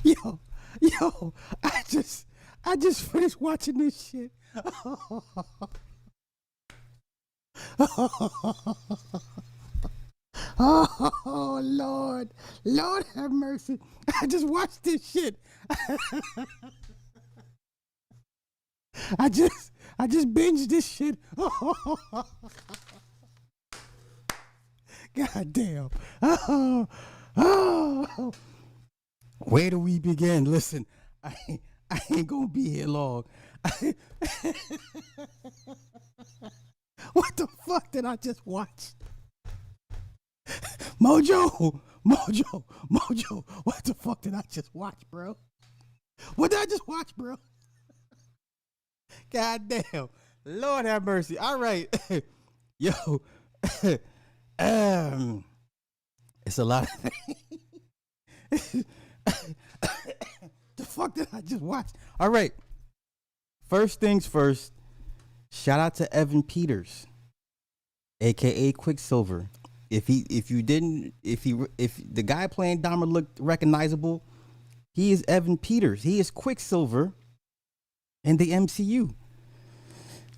Yo, yo, I just finished watching this shit. Oh Lord, Lord have mercy. I just watched this shit. I just binged this shit. God damn. Oh, oh. Where do we begin? Listen, I ain't gonna be here long. What the fuck did I just watch? Mojo. What the fuck did I just watch, bro? What did I just watch, bro? God damn. Lord have mercy. All right. Yo. It's a lot of things. The fuck did I just watch? All right. First things first. Shout out to Evan Peters, aka Quicksilver. If the guy playing Dahmer looked recognizable, he is Evan Peters. He is Quicksilver in the MCU.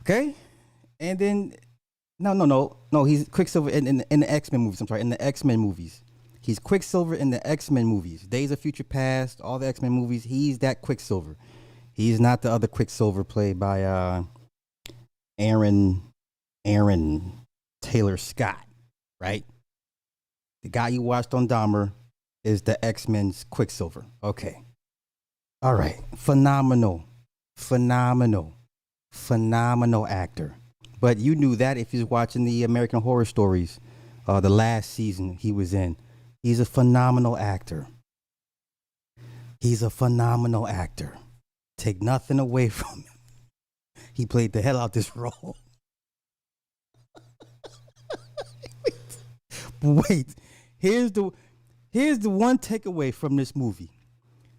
Okay, and then no, he's Quicksilver in the X-Men movies. I'm sorry, in the X-Men movies. He's Quicksilver in the X-Men movies. Days of Future Past, all the X-Men movies. He's that Quicksilver. He's not the other Quicksilver played by Aaron Taylor Scott, right? The guy you watched on Dahmer is the X-Men's Quicksilver. Okay. All right. Phenomenal actor. But you knew that if you was watching the American Horror Stories, the last season he was in. He's a phenomenal actor. Take nothing away from him. He played the hell out this role. Wait, here's the one takeaway from this movie.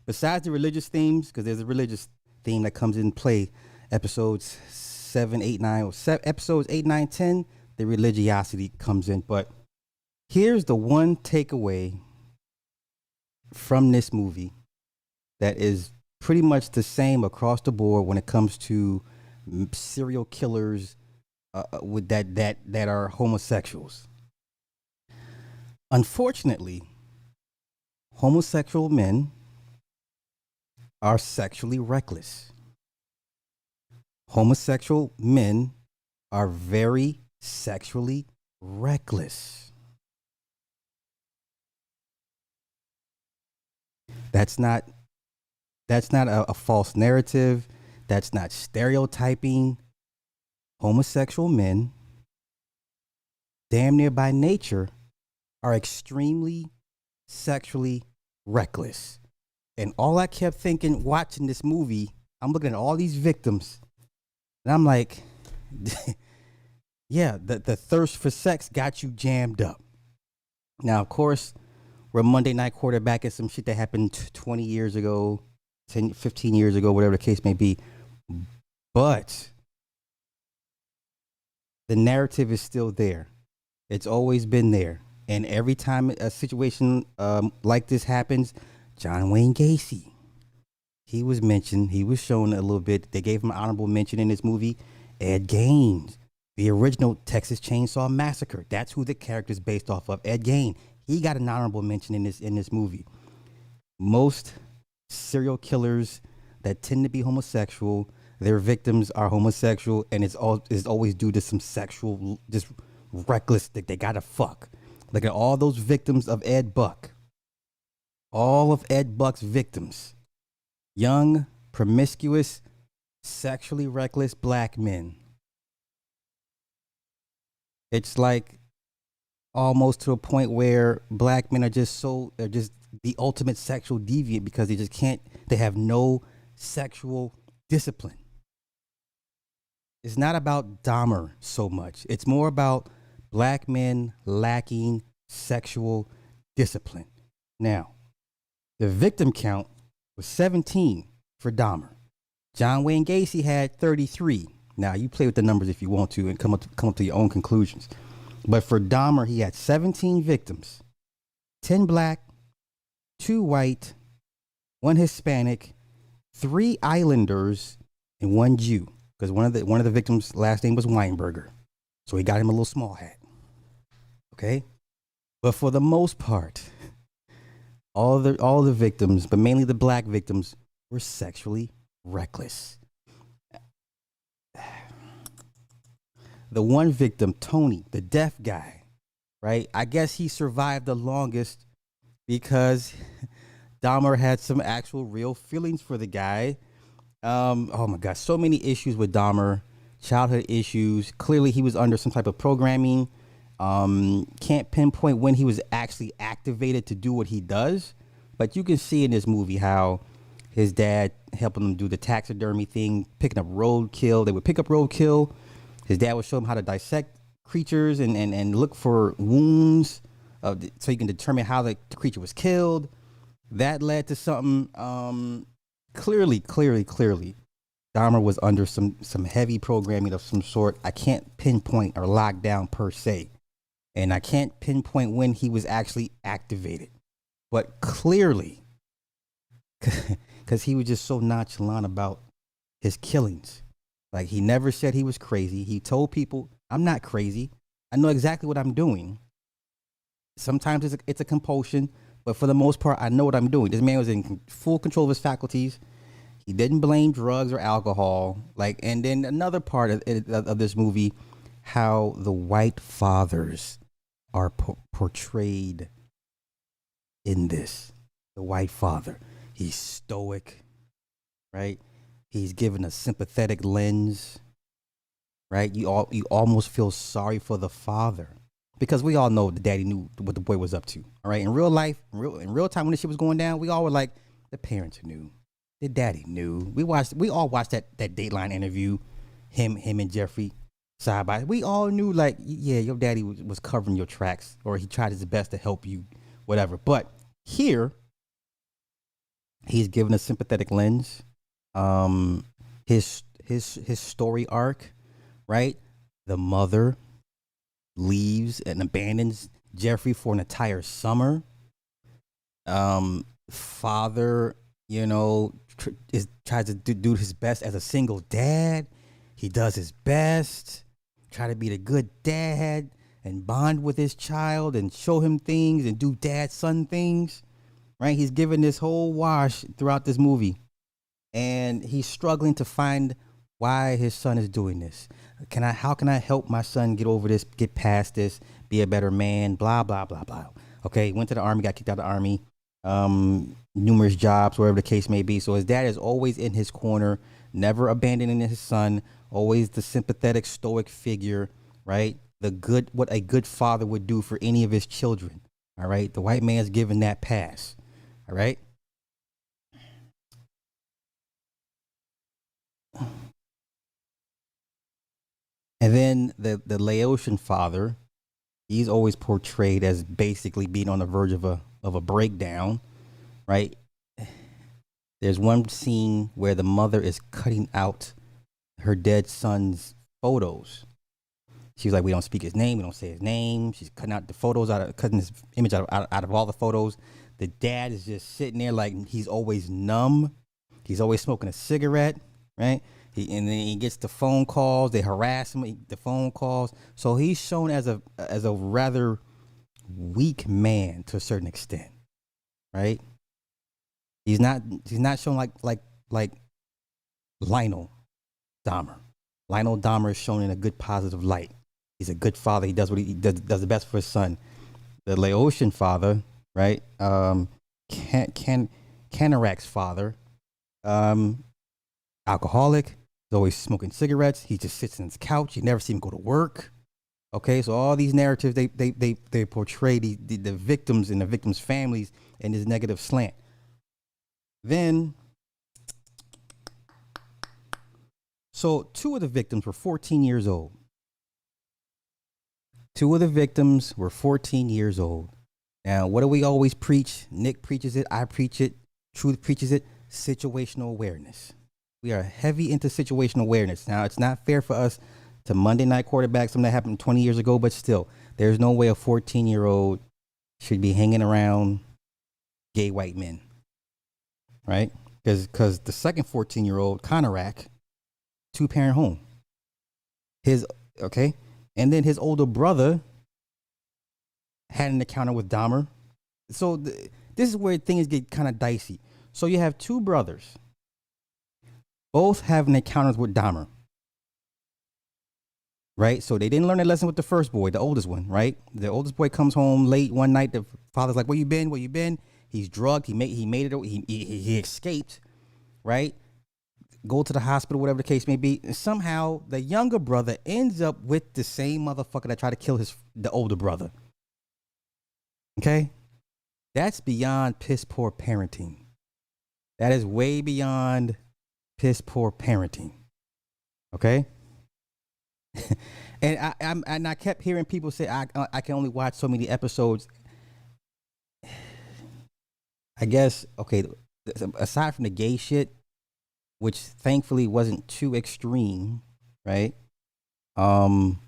Besides the religious themes, because there's a religious theme that comes in play, episodes 7, 8, 9, or episodes 8, 9, 10, the religiosity comes in. But here's the one takeaway from this movie that is pretty much the same across the board when it comes to serial killers with that are homosexuals. Unfortunately, homosexual men are sexually reckless. Homosexual men are very sexually reckless. That's not a false narrative. That's not stereotyping. Homosexual men, damn near by nature, are extremely sexually reckless. And all I kept thinking watching this movie, I'm looking at all these victims, and I'm like, yeah, the thirst for sex got you jammed up. Now, of course, we're Monday night quarterbacking some shit that happened 20 years ago, 10, 15 years ago, whatever the case may be. But the narrative is still there. It's always been there. And every time a situation like this happens, John Wayne Gacy, he was mentioned. He was shown a little bit. They gave him an honorable mention in this movie. Ed Gain, the original Texas Chainsaw Massacre. That's who the character is based off of. Ed Gain. He got an honorable mention in this movie. Most serial killers that tend to be homosexual, their victims are homosexual, and it's always due to some sexual, just reckless. They gotta fuck. Look at all those victims of Ed Buck. All of Ed Buck's victims. Young, promiscuous, sexually reckless black men. It's like almost to a point where black men are just the ultimate sexual deviant because they have no sexual discipline. It's not about Dahmer so much. It's more about black men lacking sexual discipline. Now, the victim count was 17 for Dahmer. John Wayne Gacy had 33. Now, you play with the numbers if you want to and come up to your own conclusions. But for Dahmer, he had 17 victims. 10 black, 2 white, one Hispanic, three Islanders, and one Jew. Because one of the victims' last name was Weinberger, so he got him a little small hat. Okay, but for the most part, all the victims, but mainly the black victims, were sexually reckless. The one victim, Tony, the deaf guy, right? I guess he survived the longest because Dahmer had some actual real feelings for the guy. Oh my God, so many issues with Dahmer, childhood issues. Clearly, he was under some type of programming. Can't pinpoint when he was actually activated to do what he does, but you can see in this movie how his dad helping him do the taxidermy thing, picking up roadkill. They would pick up roadkill. His dad would show him how to dissect creatures and look for wounds, so you can determine how the creature was killed. That led to something. Clearly, Dahmer was under some heavy programming of some sort. I can't pinpoint or lock down per se, and I can't pinpoint when he was actually activated. But clearly, because he was just so nonchalant about his killings. Like, he never said he was crazy. He told people, "I'm not crazy. I know exactly what I'm doing." Sometimes it's a compulsion, but for the most part, I know what I'm doing. This man was in full control of his faculties. He didn't blame drugs or alcohol. Like, and then another part of this movie, how the white fathers are portrayed in this. The white father, he's stoic, right? He's given a sympathetic lens, right? You almost feel sorry for the father, because we all know the daddy knew what the boy was up to. All right, in real life, in real time when this shit was going down, we all were like, the parents knew, the daddy knew. We all watched that Dateline interview, him and Jeffrey side by. We all knew, like, yeah, your daddy was covering your tracks, or he tried his best to help you, whatever. But here, he's given a sympathetic lens. His story arc, right? The mother leaves and abandons Jeffrey for an entire summer. Father, tries to do his best as a single dad. He does his best, try to be the good dad and bond with his child and show him things and do dad son things, right? He's given this whole wash throughout this movie, and he's struggling to find why his son is doing this. How can I help my son get over this, get past this, be a better man, blah, blah, blah, blah. Okay, went to the army, got kicked out of the army, numerous jobs, wherever the case may be. So his dad is always in his corner, never abandoning his son, always the sympathetic, stoic figure, right? What a good father would do for any of his children. All right, the white man's given that pass. All right. And then the Laotian father, he's always portrayed as basically being on the verge of a breakdown, right? There's one scene where the mother is cutting out her dead son's photos. She's like, we don't speak his name, we don't say his name. She's cutting out the photos cutting his image out of all the photos. The dad is just sitting there like he's always numb. He's always smoking a cigarette, right? And then he gets the phone calls. They harass him. The phone calls. So he's shown as a rather weak man to a certain extent, right? He's not shown like Lionel Dahmer. Lionel Dahmer is shown in a good positive light. He's a good father. He does what he does the best for his son. The Laotian father, right? Canarak's father, alcoholic. He's always smoking cigarettes. He just sits on his couch. You never see him go to work. Okay, so all these narratives they portray the victims and the victims' families in this negative slant. Then, so two of the victims were 14 years old. Two of the victims were 14 years old. Now, what do we always preach? Nick preaches it. I preach it. Truth preaches it. Situational awareness. We are heavy into situational awareness. Now, it's not fair for us to Monday night quarterback something that happened 20 years ago, but still, there's no way a 14-year-old should be hanging around gay white men. right? Because the second 14-year-old Konarak, two-parent home. His okay, and then his older brother had an encounter with Dahmer. So this is where things get kind of dicey. So you have two brothers, both having encounters with Dahmer, right? So they didn't learn a lesson with the first boy, the oldest one, right? The oldest boy comes home late one night. The father's like, "Where you been? Where you been?" He's drugged. He made it. He escaped, right? Go to the hospital, whatever the case may be. And somehow the younger brother ends up with the same motherfucker that tried to kill the older brother. Okay, that's beyond piss poor parenting. That is way beyond piss poor parenting. Okay. And I kept hearing people say I can only watch so many episodes. I guess okay. Aside from the gay shit, which thankfully wasn't too extreme, right? Um.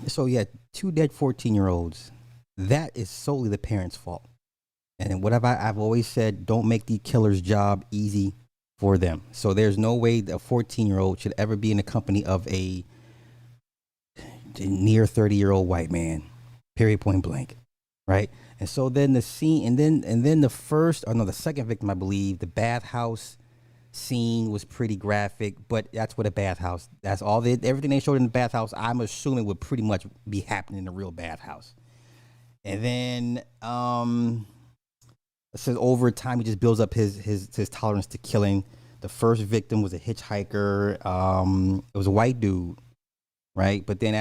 So yeah, two dead 14-year-olds. That is solely the parents' fault. And what I've always said, don't make the killer's job easy for them. So there's no way a 14-year-old should ever be in the company of a near 30-year-old white man. Period, point blank. Right? And so then the scene, and then the first, or no, the second victim, I believe, the bathhouse scene was pretty graphic, but that's what a bathhouse. That's all. Everything they showed in the bathhouse, I'm assuming would pretty much be happening in a real bathhouse. And then, it says over time he just builds up his tolerance to killing. The first victim was a hitchhiker. It was a white dude, right? But then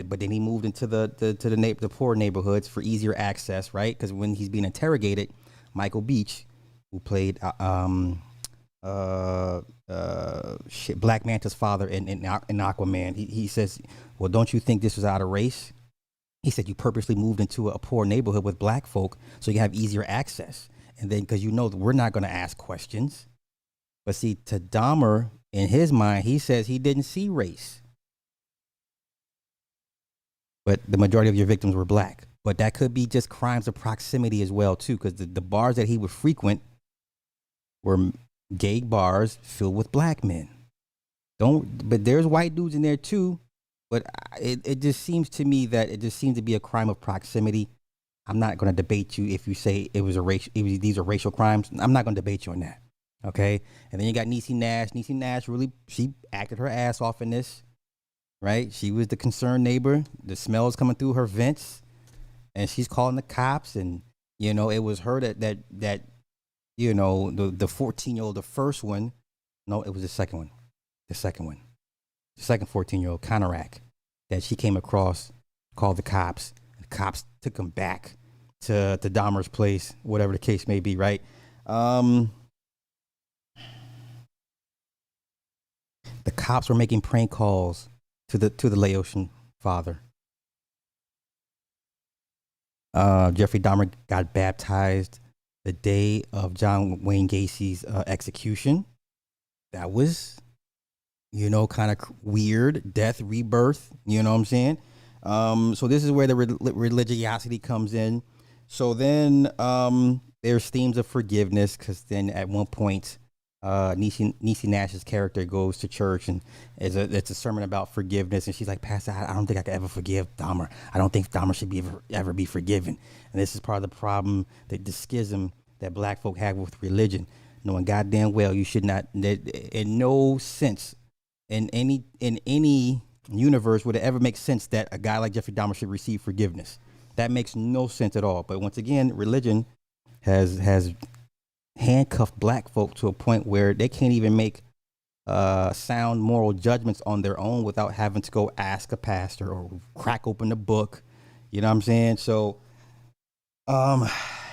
but then he moved into the poor neighborhoods for easier access, right? Because when he's being interrogated, Michael Beach, who played Black Manta's father in Aquaman, he says, "Well, don't you think this was out of race?" He said, "You purposely moved into a poor neighborhood with black folk so you have easier access, and then because you know that we're not going to ask questions." But see, to Dahmer, in his mind, he says he didn't see race, but the majority of your victims were black. But that could be just crimes of proximity as well too, because the bars that he would frequent were gay bars filled with black men. But there's white dudes in there too. But it just seems to me that it just seems to be a crime of proximity. I'm not going to debate you if you say these are racial crimes. I'm not going to debate you on that. Okay. And then you got Niecy Nash. Niecy Nash she acted her ass off in this, right? She was the concerned neighbor. The smell is coming through her vents, and she's calling the cops. And it was her that the 14-year-old, the first one. No, it was the second one. The second 14-year-old, Konarak, that she came across, called the cops. The cops took him back to Dahmer's place, whatever the case may be, right? The cops were making prank calls to the Laotian father. Jeffrey Dahmer got baptized the day of John Wayne Gacy's execution. That was kind of weird, death, rebirth, you know what I'm saying? So this is where the religiosity comes in. So then there's themes of forgiveness, because then at one point, Niecy Nash's character goes to church, and it's a sermon about forgiveness, and she's like, "Pastor, I don't think I could ever forgive Dahmer. I don't think Dahmer should ever be forgiven." And this is part of the problem, the schism that black folk have with religion, knowing goddamn well you should not, in no sense, in any universe would it ever make sense that a guy like Jeffrey Dahmer should receive forgiveness. That makes no sense at all. But once again, religion has handcuffed black folk to a point where they can't even make sound moral judgments on their own without having to go ask a pastor or crack open the book. You know what I'm saying? So,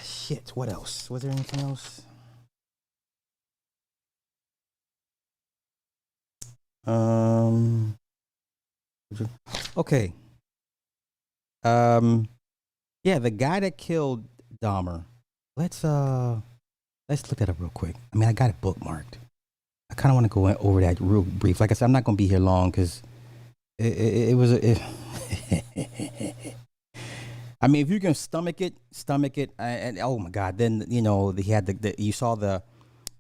shit. What else? Was there anything else? Okay. Yeah, the guy that killed Dahmer. Let's look at it real quick. I mean, I got it bookmarked. I kind of want to go over that real brief. Like I said, I'm not going to be here long because it was. I mean, if you can stomach it, and oh my God, then you know he had you saw the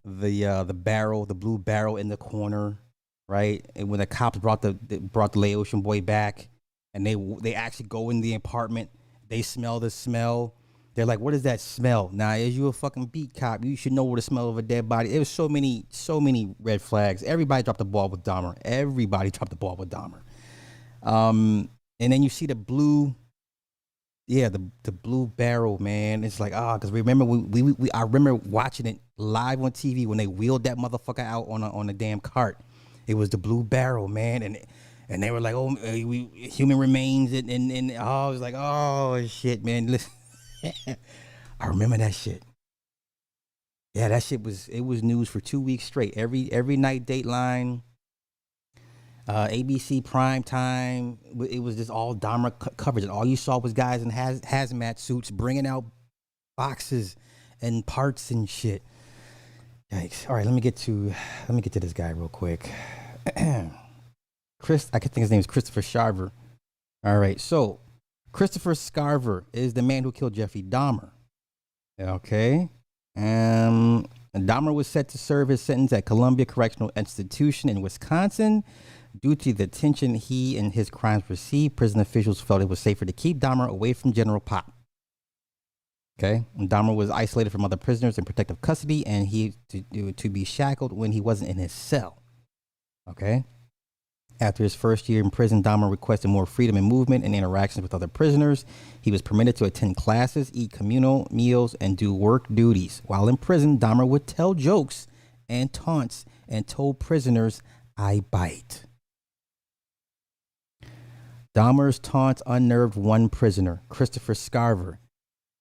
barrel, the blue barrel in the corner, right? And when the cops brought the Laotian boy back, and they actually go in the apartment, they smell the smell. They're like, "What is that smell?" Now, as you a fucking beat cop, you should know what the smell of a dead body. It was so many red flags. Everybody dropped the ball with Dahmer. Everybody dropped the ball with Dahmer. And then you see the blue, yeah, the blue barrel, man. It's like because remember I remember watching it live on TV when they wheeled that motherfucker out on a damn cart. It was the blue barrel, man, and they were like, oh, we human remains, and I was like, oh shit, man. Listen, I remember that shit. Yeah, that shit was news for 2 weeks straight. Every night, Dateline, ABC prime time. It was just all Dahmer coverage, and all you saw was guys in hazmat suits bringing out boxes and parts and shit. Yikes! All right, let me get to this guy real quick. I could think his name is Christopher Scarver. All right, so Christopher Scarver is the man who killed Jeffrey Dahmer. Okay, and Dahmer was set to serve his sentence at Columbia Correctional Institution in Wisconsin. Due to the attention he and his crimes received, prison officials felt it was safer to keep Dahmer away from General Pop. Okay, and Dahmer was isolated from other prisoners in protective custody, and he to be shackled when he wasn't in his cell. Okay, after his first year in prison, Dahmer requested more freedom in movement and interactions with other prisoners. He was permitted to attend classes, eat communal meals, and do work duties. While in prison, Dahmer would tell jokes and taunts and told prisoners, "I bite." Dahmer's taunts unnerved one prisoner, Christopher Scarver.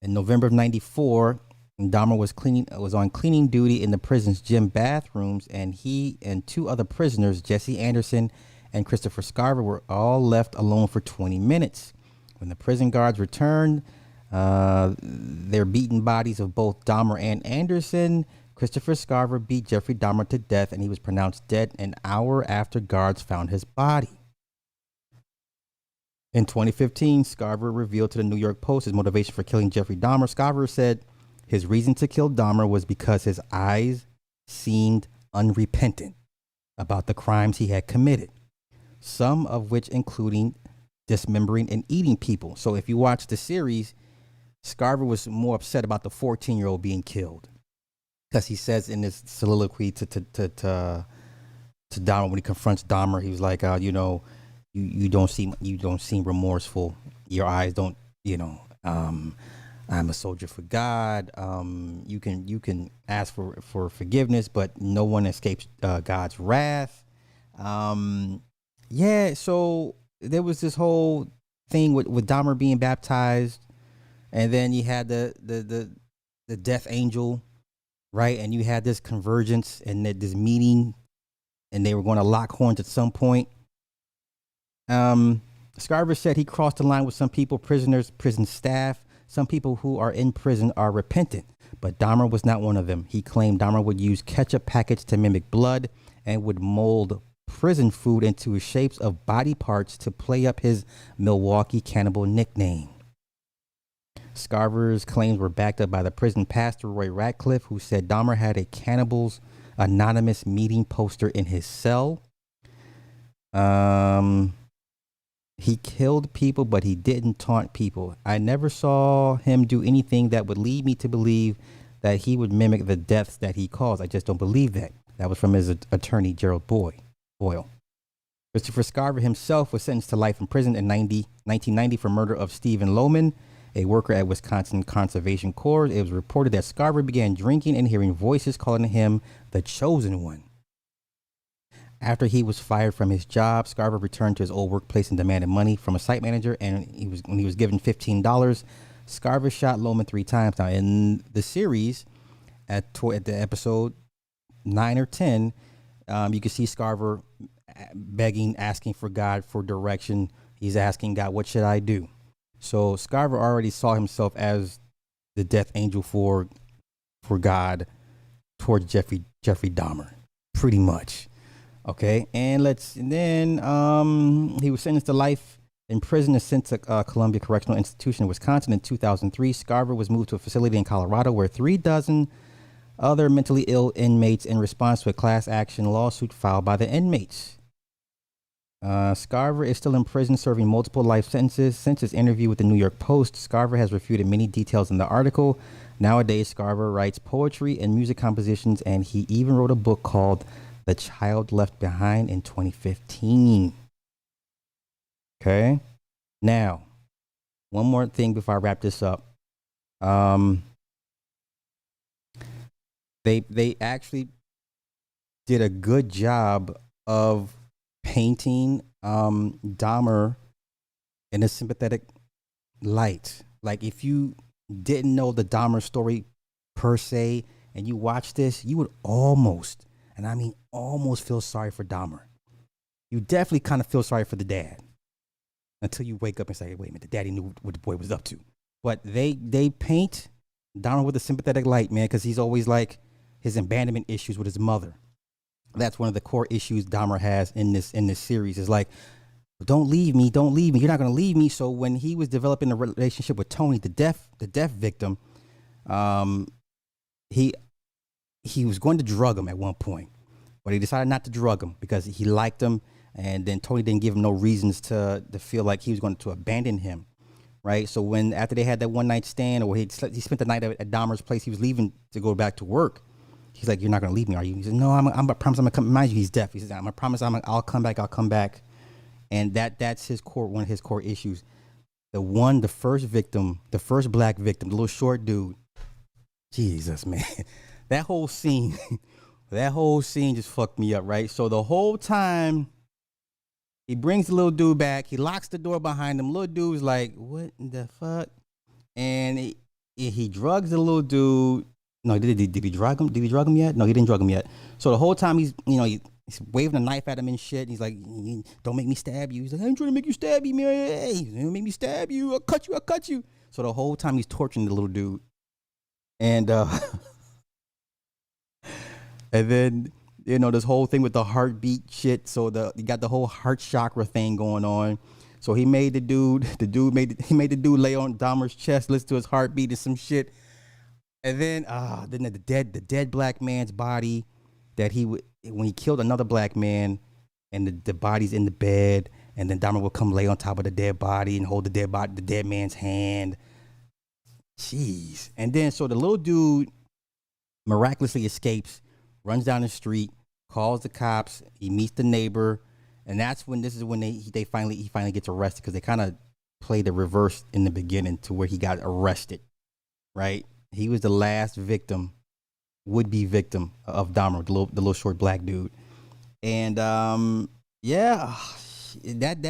In November of '94, Dahmer was on cleaning duty in the prison's gym bathrooms, and he and two other prisoners, Jesse Anderson and Christopher Scarver, were all left alone for 20 minutes. When the prison guards returned, their beaten bodies of both Dahmer and Anderson, Christopher Scarver beat Jeffrey Dahmer to death, and he was pronounced dead an hour after guards found his body. In 2015, Scarver revealed to the New York Post his motivation for killing Jeffrey Dahmer. Scarver said his reason to kill Dahmer was because his eyes seemed unrepentant about the crimes he had committed, some of which including dismembering and eating people. So if you watch the series, Scarver was more upset about the 14-year-old being killed, because he says in this soliloquy to Dahmer, when he confronts Dahmer, he was like, you don't seem remorseful. Your eyes don't, I'm a soldier for God. You can ask for forgiveness, but no one escapes God's wrath. Yeah, so there was this whole thing with Dahmer being baptized, and then you had the death angel, right? And you had this convergence and this meeting, and they were going to lock horns at some point. Scarver said he crossed the line with some people, prisoners, prison staff. Some people who are in prison are repentant, but Dahmer was not one of them. He claimed Dahmer would use ketchup packets to mimic blood and would mold prison food into shapes of body parts to play up his Milwaukee Cannibal nickname. Scarver's claims were backed up by the prison pastor, Roy Ratcliffe, who said Dahmer had a Cannibals Anonymous meeting poster in his cell. He killed people, but he didn't taunt people. I never saw him do anything that would lead me to believe that he would mimic the deaths that he caused. I just don't believe that. That was from his attorney, Gerald Boyle. Christopher Scarver himself was sentenced to life in prison in 1990 for murder of Stephen Lohman, a worker at Wisconsin Conservation Corps. It was reported that Scarver began drinking and hearing voices calling him the chosen one. After he was fired from his job, Scarver returned to his old workplace and demanded money from a site manager. And when he was given $15, Scarver shot Lohman 3 times. Now, in the series, at the episode 9 or 10, you can see Scarver begging, asking for God for direction. He's asking God, "What should I do?" So Scarver already saw himself as the death angel for God towards Jeffrey Dahmer, pretty much. Okay, and then he was sentenced to life imprisoned and sent to Columbia Correctional Institution in Wisconsin in 2003. Scarver was moved to a facility in Colorado where 3 dozen other mentally ill inmates in response to a class action lawsuit filed by the inmates. Scarver is still in prison serving multiple life sentences. Since his interview with the New York Post, Scarver has refuted many details in the article. Nowadays, Scarver writes poetry and music compositions, and he even wrote a book called The Child Left Behind in 2015. Okay. Now, one more thing before I wrap this up. They actually did a good job of painting Dahmer in a sympathetic light. Like, if you didn't know the Dahmer story per se and you watch this, you would almost, and I mean almost, feel sorry for Dahmer. You definitely kind of feel sorry for the dad until you wake up and say, wait a minute, the daddy knew what the boy was up to. But they paint Dahmer with a sympathetic light, man, because he's always like his abandonment issues with his mother. That's one of the core issues Dahmer has in this series. Is like, don't leave me, don't leave me. You're not gonna leave me. So when he was developing a relationship with Tony, the deaf victim, he was going to drug him at one point, but he decided not to drug him because he liked him, and then Tony didn't give him no reasons to feel like he was going to abandon him, right? So after they had that one night stand, or he spent the night at Dahmer's place, he was leaving to go back to work. He's like, you're not going to leave me, are you? He said, no, I promise I'm going to come. Mind you, he's deaf. He says, I promise I'll come back. And that's one of his core issues. The first black victim, the little short dude. Jesus, man. That whole scene just fucked me up, right? So the whole time he brings the little dude back, he locks the door behind him. Little dude's like, what the fuck? And he drugs the little dude. No, did he drug him? Did he drug him yet? No, he didn't drug him yet. So the whole time he's waving a knife at him and shit. He's like, don't make me stab you. He's like, I ain't trying to make you stab you, man. Hey, don't make me stab you. I'll cut you. So the whole time he's torturing the little dude. And and then, this whole thing with the heartbeat shit. So you got the whole heart chakra thing going on. So he made the dude lay on Dahmer's chest, listen to his heartbeat and some shit. And then the dead black man's body that when he killed another black man, and the body's in the bed, and then Dahmer will come lay on top of the dead body and hold the dead man's hand. Jeez. And then so the little dude miraculously escapes, runs down the street, calls the cops, he meets the neighbor, and this is when he finally gets arrested, because they kind of played the reverse in the beginning to where he got arrested, right? He was the last would-be victim of Dahmer, the little short black dude. And that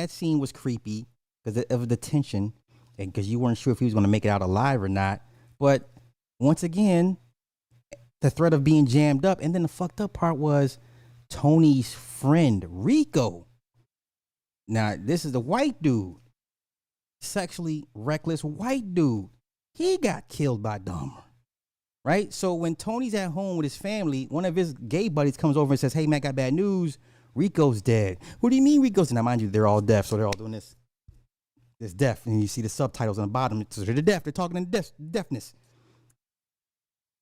scene was creepy because of the tension, and because you weren't sure if he was going to make it out alive or not. But once again, the threat of being jammed up. And then the fucked up part was Tony's friend, Rico. Now, this is the white dude, sexually reckless white dude. He got killed by Dahmer, right? So when Tony's at home with his family, one of his gay buddies comes over and says, hey, man, I got bad news. Rico's dead. What do you mean Rico's dead? Now, mind you, they're all deaf, so they're all doing this deaf. And you see the subtitles on the bottom. So they're deaf. They're talking in deafness.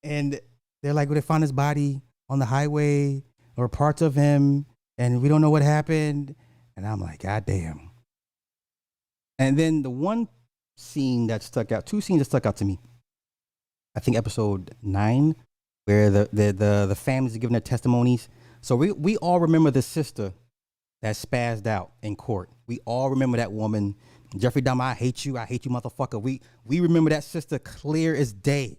And they're like, well, they found his body on the highway or parts of him, and we don't know what happened. And I'm like, God damn. And then the one scene that stuck out, two scenes that stuck out to me, I think episode 9, where the families are giving their testimonies. So we all remember the sister that spazzed out in court. We all remember that woman. Jeffrey Dahmer, I hate you, motherfucker. We remember that sister clear as day.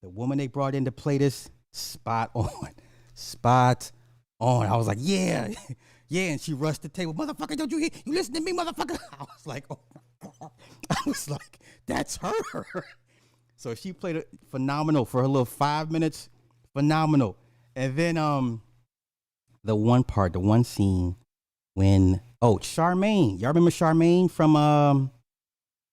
The woman they brought in to play this, spot on. I was like, yeah. And she rushed the table. Motherfucker, don't you hear? You listen to me, motherfucker. I was like, oh my God. I was like, that's her. So she played it phenomenal for her little 5 minutes. Phenomenal. And then the one scene when, Charmaine. Y'all remember Charmaine from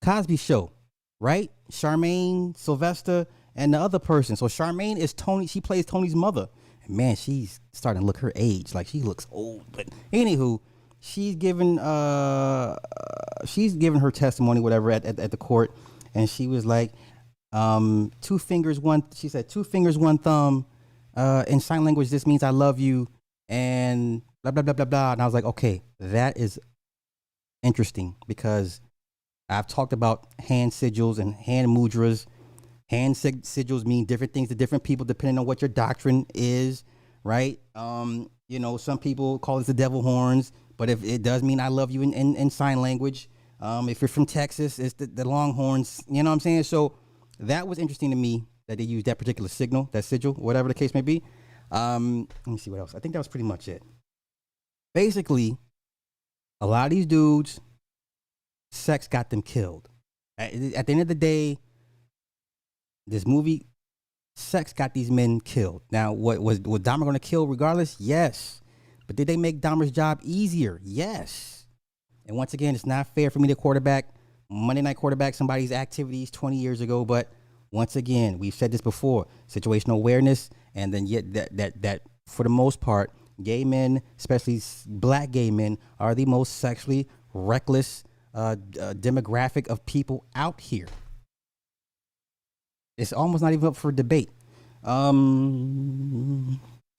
Cosby Show, right? Charmaine, Sylvester, and the other person. So Charmaine is Tony. She plays Tony's mother. And man, she's starting to look her age. Like, she looks old. But anywho, she's given her testimony, whatever, at the court, and she was like, two fingers, one. She said, two fingers, one thumb. In sign language, this means I love you, and blah blah blah blah blah. And I was like, okay, that is interesting because I've talked about hand sigils and hand mudras. Sigils mean different things to different people depending on what your doctrine is, right? Some people call this the devil horns, but if it does mean I love you in sign language. If you're from Texas, it's the Longhorns. You know what I'm saying? So that was interesting to me that they used that particular signal, that sigil, whatever the case may be. Let me see what else. I think that was pretty much it. Basically, a lot of these dudes, sex got them killed. At the end of the day, this movie, sex got these men killed. Now, was Dahmer going to kill regardless? Yes. But did they make Dahmer's job easier? Yes. And once again, it's not fair for me to Monday night quarterback somebody's activities 20 years ago. But once again, we've said this before, situational awareness. And then yet that for the most part, gay men, especially black gay men, are the most sexually reckless demographic of people out here. It's almost not even up for debate. I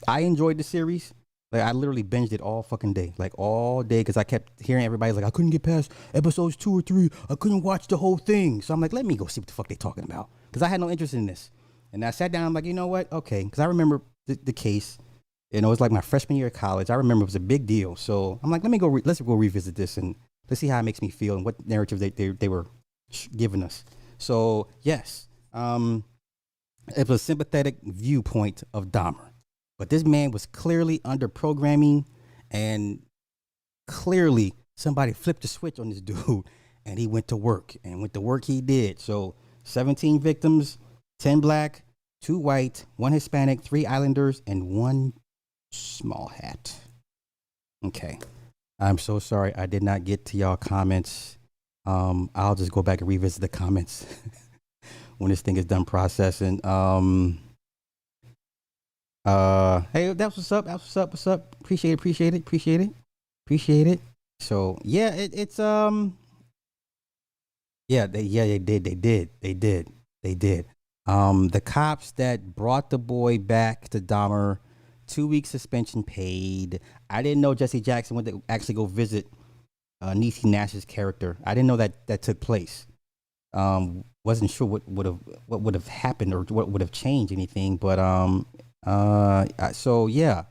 enjoyed the series. Like, I literally binged it all fucking day, like all day, because I kept hearing everybody like, I couldn't get past episodes 2 or 3. I couldn't watch the whole thing. So I'm like, let me go see what the fuck they talking about, because I had no interest in this. And I sat down, I'm like, you know what? Okay, because I remember the case. It was like my freshman year of college. I remember it was a big deal. So I'm like, let's go revisit this and let's see how it makes me feel and what narrative they were giving us. So yes, it was a sympathetic viewpoint of Dahmer. But this man was clearly under programming, and clearly somebody flipped the switch on this dude, and he went to work. And with the work he did. So 17 victims, 10 black, 2 white, 1 Hispanic, 3 Islanders, and 1 small hat. Okay. I'm so sorry I did not get to y'all comments. I'll just go back and revisit the comments when this thing is done processing. Hey, that's what's up. What's up? Appreciate it. So yeah, it's yeah, they did. The cops that brought the boy back to Dahmer, 2 weeks suspension paid. I didn't know Jesse Jackson went to actually go visit Niecy Nash's character. I didn't know that took place. Wasn't sure what would have happened or what would have changed anything, but so yeah,